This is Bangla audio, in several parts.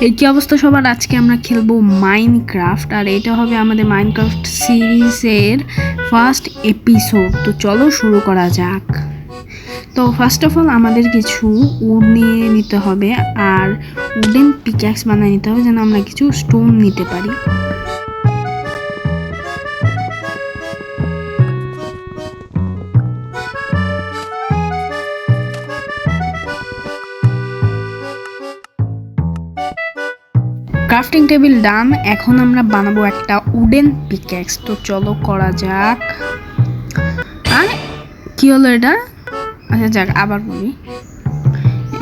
এই কি অবস্থা সবার, আজকে আমরা খেলবো মাইনক্রাফট। আর এটা হবে আমাদের মাইনক্রাফট সিরিজের ফার্স্ট এপিসোড। তো চলো শুরু করা যাক। তো ফার্স্ট অফ অল আমাদের কিছু উড নিয়ে নিতে হবে আর উডেন পিক্যাক্স বানিয়ে নিতে হবে যেন আমরা কিছু স্টোন নিতে পারি। ক্রাফটিং টেবিল ডান। এখন আমরা বানাবো একটা উডেন পিক্যাক্স। তো চলো করা যাক। আর কি হলো এটা? আচ্ছা যাক, আবার বলি।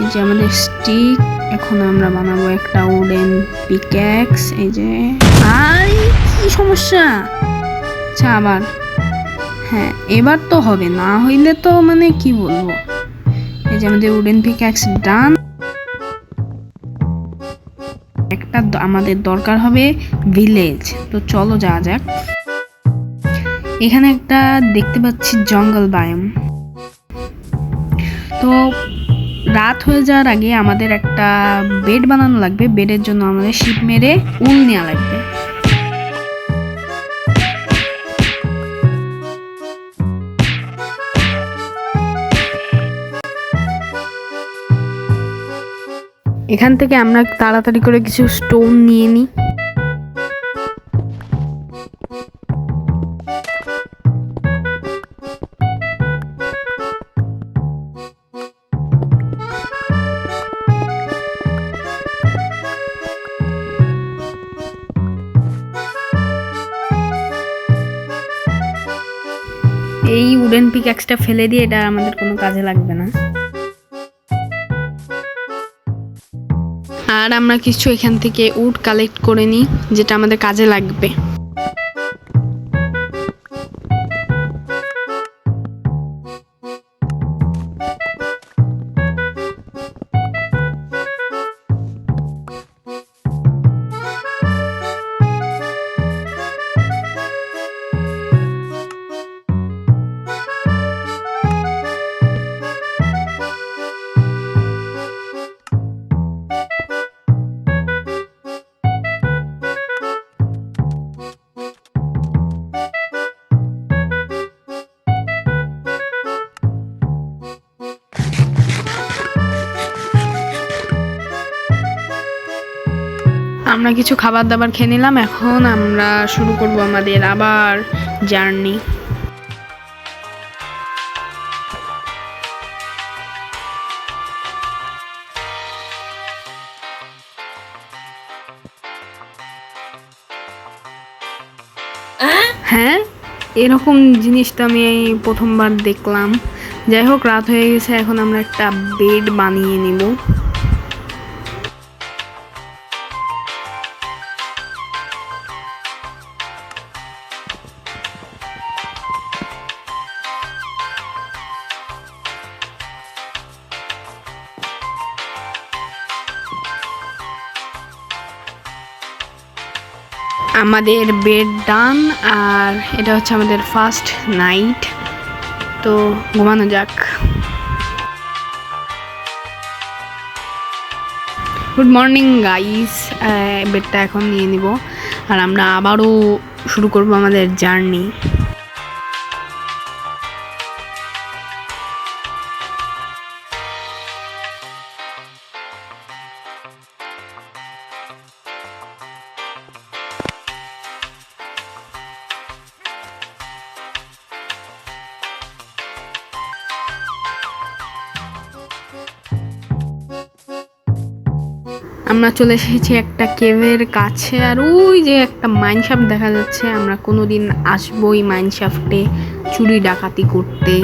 এই যে আমাদের স্টিক, এখন আমরা বানাবো একটা উডেন পিক্যাক্স। এই যে, আর কি সমস্যা? আচ্ছা আবার, হ্যাঁ এবার তো হবে, না হইলে তো মানে কি বলবো। এই যে আমাদের উডেন পিক্যাক্স ডান। একটা আমাদের দরকার হবে ভিলেজ। তো চলো যাওয়া যাক। এখানে একটা দেখতে পাচ্ছি জঙ্গল বায়োম। তো রাত হয়ে যাওয়ার আগে আমাদের একটা বেড বানানো লাগবে। বেডের জন্য আমাদের শিপ মেরে উল নেওয়া লাগবে। এখান থেকে আমরা তাড়াতাড়ি করে কিছু স্টোন নিয়ে নিই। এই উডেন পিক্যাক্সটা ফেলে দিয়ে, এটা আমাদের কোনো কাজে লাগবে না। আর আমরা কিছু এখান থেকে উড কালেক্ট করে নিই যেটা আমাদের কাজে লাগবে। আমরা কিছু খাবার দাবার খেয়ে নিলাম। এখন আমরা শুরু করব আমাদের আবার জার্নি। হ্যাঁ, এরকম জিনিস তো আমি প্রথমবার দেখলাম। যাই হোক, রাত হয়ে গেছে, এখন আমরা একটা বেড বানিয়ে নিব। আমাদের বেড ডান। আর এটা হচ্ছে আমাদের ফার্স্ট নাইট। তো ঘুমানো যাক। Good morning guys. বেডটা এখন নিয়ে নিব আর আমরা আবারও শুরু করব আমাদের জার্নি। আমরা চলে এসেছি একটা কেভের কাছে। আর ওই যে একটা মাইনশাফট দেখা যাচ্ছে। আমরা কোনোদিন আসবো এই মাইনশাফটে চুরি ডাকাতি করতে।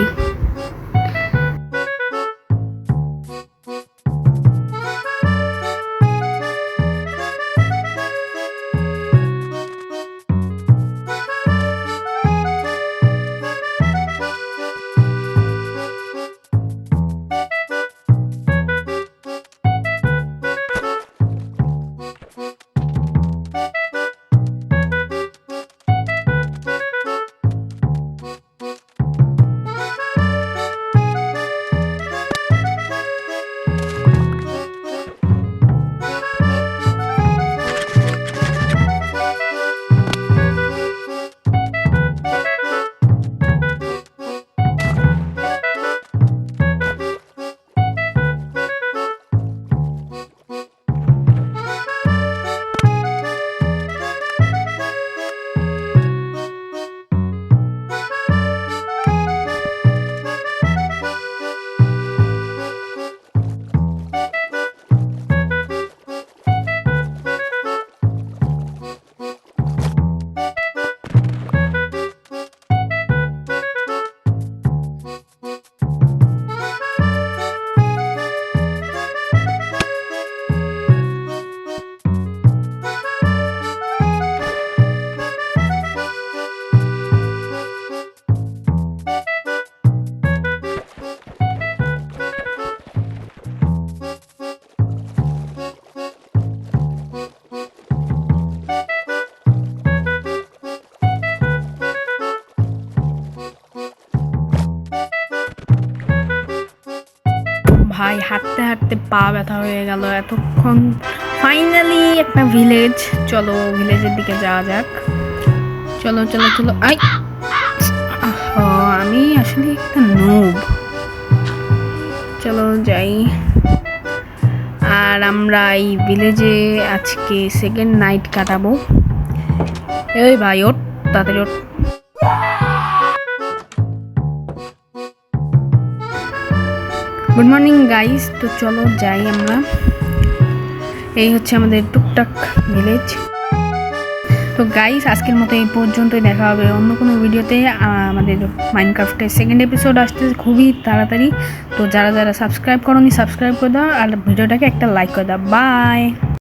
ভাই হাঁটতে হাঁটতে পা ব্যথা হয়ে গেল এতক্ষণ। ফাইনালি একটা ভিলেজ, চলো ভিলেজের দিকে যাওয়া যাক। চলো চলো চলো। আই আমি আসলে একটা নুব। চলো যাই। আর আমরা এই ভিলেজে আজকে সেকেন্ড নাইট কাটাবো। এই ভাই ওঠ, তাড়াতাড়ি ওঠ। গুড মর্নিং গাইস, তো চলো যাই আমরা। এই হচ্ছে আমাদের টুকটাক ভিলেজ। তো গাইস আজকের মতো এই পর্যন্তই, দেখা হবে অন্য কোনো ভিডিওতে। আমাদের মাইনক্রাফটের সেকেন্ড এপিসোড আসতে খুবই তাড়াতাড়ি। তো যারা যারা সাবস্ক্রাইব করোনি সাবস্ক্রাইব করে দাও, আর ভিডিওটাকে একটা লাইক করে দাও। বাই।